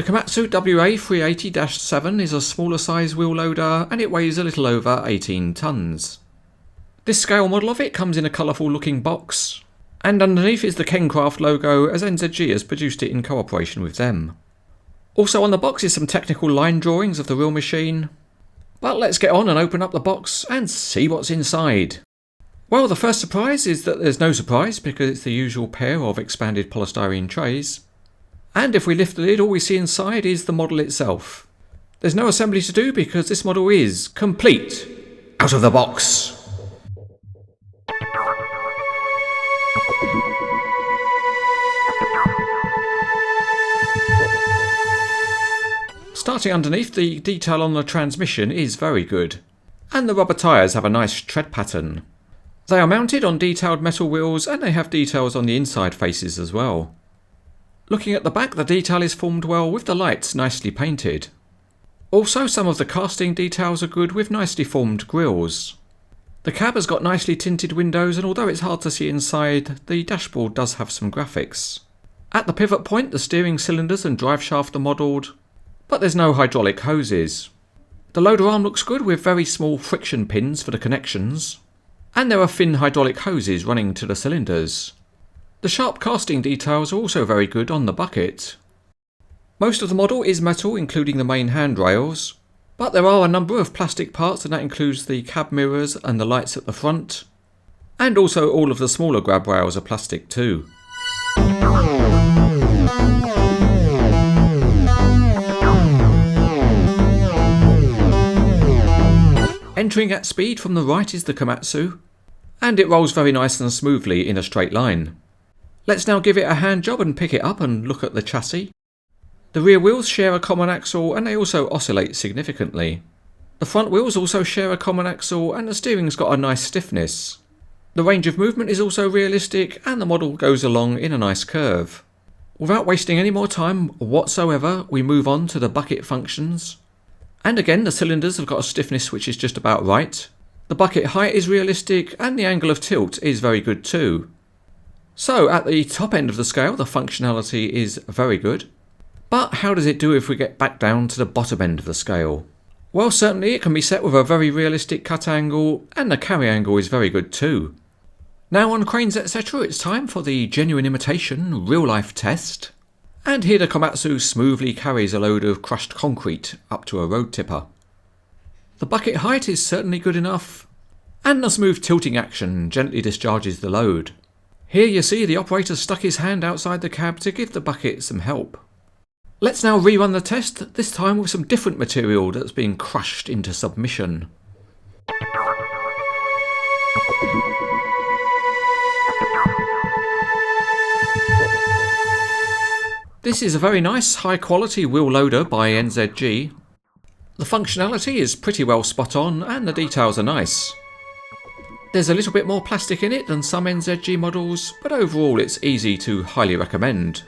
The Komatsu WA380-7 is a smaller size wheel loader and it weighs a little over 18 tonnes. This scale model of it comes in a colourful looking box, and underneath is the Kencraft logo as NZG has produced it in cooperation with them. Also on the box is some technical line drawings of the real machine, but let's get on and open up the box and see what's inside. Well, the first surprise is that there's no surprise because it's the usual pair of expanded polystyrene trays. And if we lift the lid, all we see inside is the model itself. There's no assembly to do because this model is complete out of the box. Starting underneath, the detail on the transmission is very good, and the rubber tyres have a nice tread pattern. They are mounted on detailed metal wheels and they have details on the inside faces as well. Looking at the back, the detail is formed well with the lights nicely painted. Also, some of the casting details are good with nicely formed grills. The cab has got nicely tinted windows, and although it's hard to see inside, the dashboard does have some graphics. At the pivot point, the steering cylinders and drive shaft are modelled, but there's no hydraulic hoses. The loader arm looks good with very small friction pins for the connections, and there are thin hydraulic hoses running to the cylinders. The sharp casting details are also very good on the bucket. Most of the model is metal, including the main handrails, but there are a number of plastic parts, and that includes the cab mirrors and the lights at the front, and also all of the smaller grab rails are plastic too. Entering at speed from the right is the Komatsu, and it rolls very nice and smoothly in a straight line. Let's now give it a hand job and pick it up and look at the chassis. The rear wheels share a common axle and they also oscillate significantly. The front wheels also share a common axle and the steering's got a nice stiffness. The range of movement is also realistic and the model goes along in a nice curve. Without wasting any more time whatsoever, we move on to the bucket functions. And again, the cylinders have got a stiffness which is just about right. The bucket height is realistic and the angle of tilt is very good too. So at the top end of the scale, the functionality is very good. But how does it do if we get back down to the bottom end of the scale? Well, certainly it can be set with a very realistic cut angle, and the carry angle is very good too. Now on cranes etc, it's time for the genuine imitation real life test. And here the Komatsu smoothly carries a load of crushed concrete up to a road tipper. The bucket height is certainly good enough, and the smooth tilting action gently discharges the load. Here you see the operator stuck his hand outside the cab to give the bucket some help. Let's now rerun the test, this time with some different material that's being crushed into submission. This is a very nice high quality wheel loader by NZG. The functionality is pretty well spot on and the details are nice. There's a little bit more plastic in it than some NZG models, but overall it's easy to highly recommend.